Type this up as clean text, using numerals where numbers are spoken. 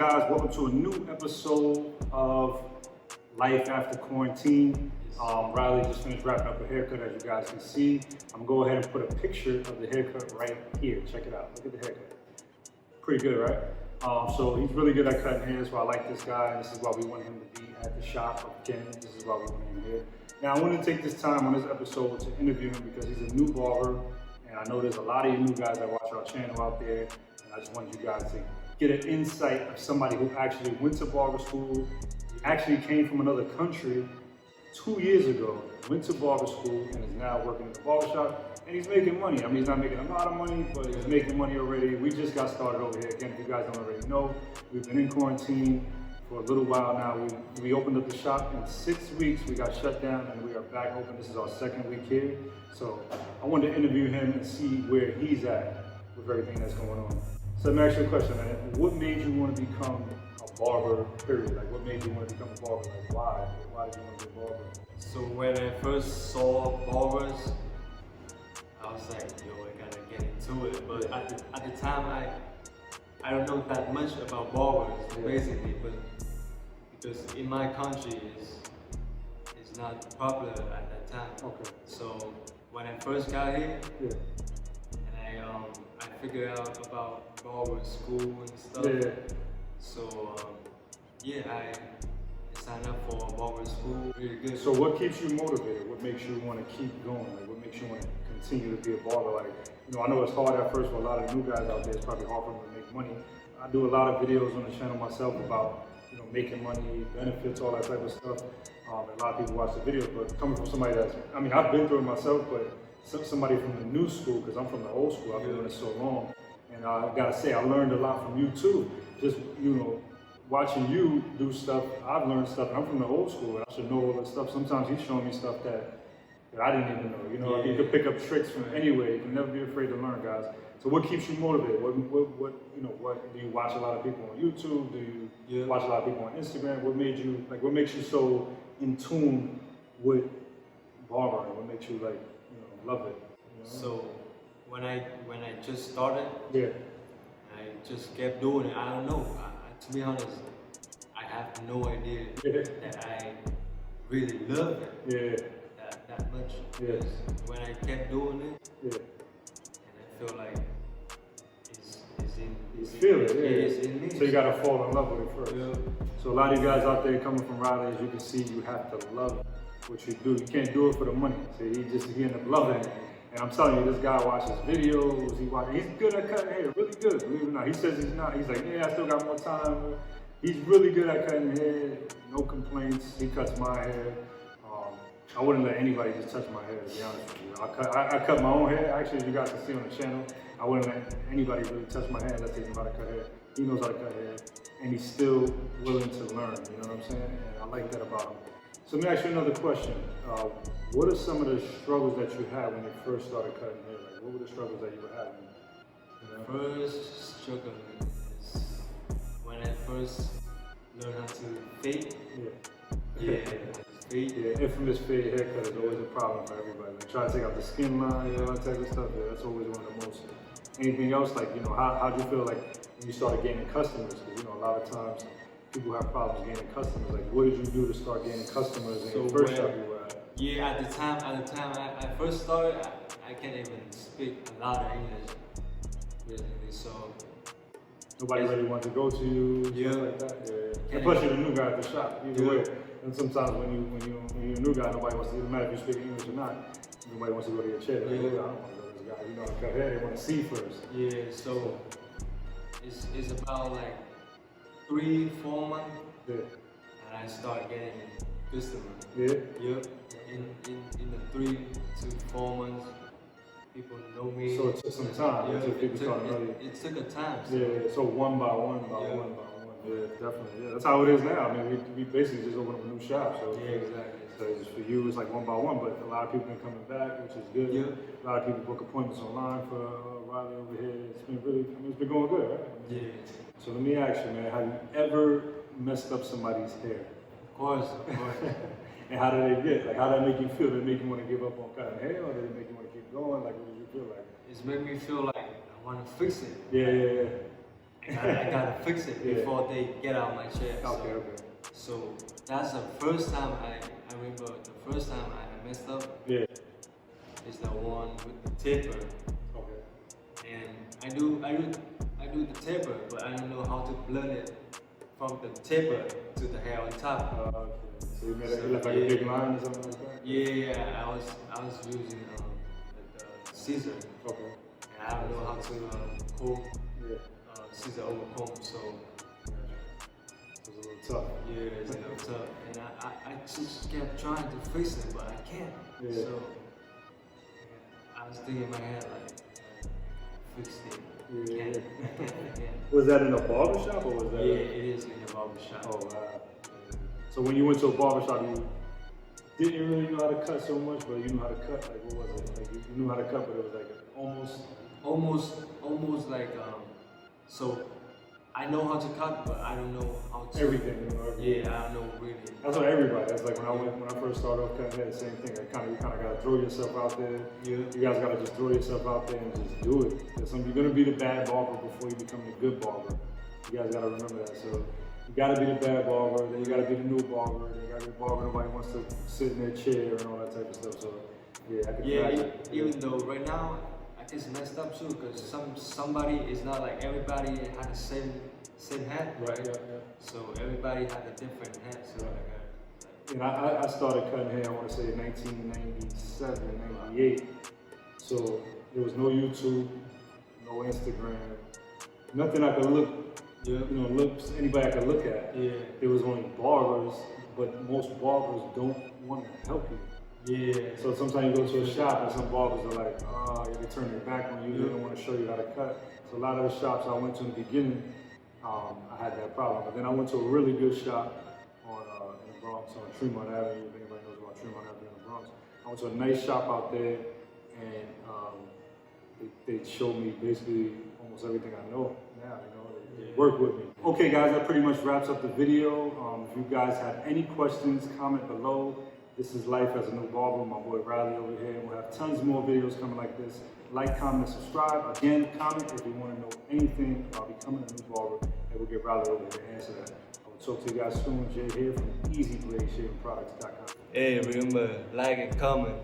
guys? Welcome to a new episode of Life After Quarantine. Riley just finished wrapping up a haircut, as you guys can see. I'm gonna go ahead and put a picture of the haircut right here. Check it out. Look at the haircut. Pretty good, right? So he's really good at cutting hair, so I like this guy, and this is why we want him to be at the shop again. This is why we want him here. Now, I want to take this time on this episode to interview him because he's a new barber, and I know there's a lot of you new guys that watch our channel out there, and I just wanted you guys to get an insight of somebody who actually went to barber school, actually came from another country 2 years ago, went to barber school, and is now working at the barbershop, and he's making money. I mean, he's not making a lot of money, but he's making money already. We just got started over here. Again, if you guys don't already know, we've been in quarantine for a little while now. We opened up the shop in 6 weeks. We got shut down, and we are back open. This is our second week here. So I wanted to interview him and see where he's at with everything that's going on. So let me ask you a question, man. What made you want to become a barber, period? Like, what made you want to become a barber? Like, why? Why did you want to be a barber? So when I first saw barbers, I was like, yo, I gotta get into it. But at the time, I don't know that much about barbers, basically. But because in my country, it's not popular at that time. Okay. So when I first got here, and I figured out about barber school and stuff. Yeah. So I signed up for barber school. Really good. So what keeps you motivated? What makes you want to keep going? Like, what makes you want to continue to be a barber? Like, I know it's hard at first for a lot of new guys out there. It's probably hard for them to make money. I do a lot of videos on the channel myself about making money, benefits, all that type of stuff. And a lot of people watch the videos, but coming from somebody I've been through it myself, but somebody from the new school, because I'm from the old school, I've been doing it so long. And I gotta say, I learned a lot from you too. Just, watching you do stuff, I've learned stuff. I'm from the old school, and I should know all this stuff. Sometimes he's showing me stuff that I didn't even know. You could pick up tricks from anywhere. You can never be afraid to learn, guys. So what keeps you motivated? What do you watch a lot of people on YouTube? Do you watch a lot of people on Instagram? What makes you so in tune with barbering? What makes you love it? So when I just started, I just kept doing it. I don't know. To be honest, I have no idea that I really love it that much. Because when I kept doing it, and I feel like it's in me. So you gotta fall in love with it first. Yeah. So a lot of you guys out there coming from Riley, as you can see, you have to love what you do. You can't do it for the money. So he ended up loving it. And I'm telling you, this guy watches videos, he's good at cutting hair, really good, believe it or not. He says he's not, he's like, I still got more time. He's really good at cutting hair, no complaints. He cuts my hair. I wouldn't let anybody just touch my hair, to be honest with you. I cut my own hair. Actually, as you guys can see on the channel, I wouldn't let anybody really touch my hair unless they know how to cut hair. He knows how to cut hair, and he's still willing to learn, you know what I'm saying? And I like that about him. So let me ask you another question. What are some of the struggles that you had when you first started cutting hair? Like, what were the struggles that you were having? First struggle is when I first learned how to fade. Infamous fade haircut is always a problem for everybody. Like, try to take out the skin line, all that type of stuff. That's always one of the most. Anything else, how do you feel like when you started gaining customers? Because a lot of times people have problems gaining customers. Like, what did you do to start gaining customers in your first shop you were at? Yeah, at the time I first started, I can't even speak a lot of English, really. So nobody really wanted to go to you, stuff like that. And plus, you're the new guy at the shop. Either way. And sometimes when you're a new guy, nobody wants to. It doesn't matter if you speak English or not. Nobody wants to go to your chair. Like, I don't want to go to this guy. You know, cut hair. They want to see first. Yeah. So it's about like 3-4 months. And I start getting customers. In the 3 to 4 months, people know me. So it took some time until people started knowing you. It took a time. So. So one by one. Yeah, definitely. Yeah, that's how it is now. I mean, we basically just opened up a new shop. So exactly. So it's for you, it's like one by one. But a lot of people been coming back, which is good. A lot of people book appointments online for Riley over here. It's been it's been going good, right? So let me ask you, man, have you ever messed up somebody's hair? Of course. And how did they get? Like, how did that make you feel? Did it make you want to give up on cutting hair, or did it make you want to keep going? Like, what did you feel like? It's made me feel like I want to fix it. Yeah. I gotta fix it before they get out of my chair. Okay. So that's the first time I remember the first time I messed up. Yeah. Is the one with the taper. Okay. And I do the taper, but I don't know how to blend it from the taper to the hair on top. Okay. So you made it look like a big line or something like that? Yeah, I was using the scissor. Okay. And I don't know how to comb scissor over comb, so It was a little tough. yeah, it's a little tough. And I just kept trying to fix it, but I can't. Yeah. So I was thinking in my head like, fix it. Yeah. Can't. Was that in a barber shop or was that? Yeah, it is in a barber shop. Oh wow. So when you went to a barber shop, you didn't really know how to cut so much, but you knew how to cut. Like what was it? Like you knew how to cut, but it was like almost like so I know how to cut, but I don't know how to everything. You know, everything. Yeah, I don't know really. That's what everybody. That's like when I first started off cutting hair, the same thing. Like you kind of gotta throw yourself out there. Yeah. You guys gotta just throw yourself out there and just do it. Because you're gonna be the bad barber before you become the good barber. You guys gotta remember that. So you gotta be the bad barber, then you gotta be the new barber, then you gotta be the barber nobody wants to sit in their chair and all that type of stuff. So yeah, I can imagine. Even though right now I just messed up too, because somebody is not like everybody had the same head, right? Yeah. So everybody had a different head. So And I started cutting hair, I want to say in 1997, 98. So there was no YouTube, no Instagram, nothing I could look, anybody I could look at. Yeah. There was only barbers, but most barbers don't want to help you. Yeah. So sometimes you go to a shop and some barbers are like, they turn their back on you, they don't want to show you how to cut. So a lot of the shops I went to in the beginning, I had that problem. But then I went to a really good shop in the Bronx on Tremont Avenue, if anybody knows about Tremont Avenue in the Bronx. I went to a nice shop out there and they showed me basically almost everything I know now, they work with me. Okay guys, that pretty much wraps up the video. If you guys have any questions, comment below. This is Life as a New Barber, my boy Riley over here. We'll have tons more videos coming like this. Like, comment, and subscribe. Again, comment if you want to know anything about becoming a new barber, and we'll get Riley over here to answer that. I will talk to you guys soon. Jay here from EasyBladeShavingProducts.com. Hey, remember, like and comment.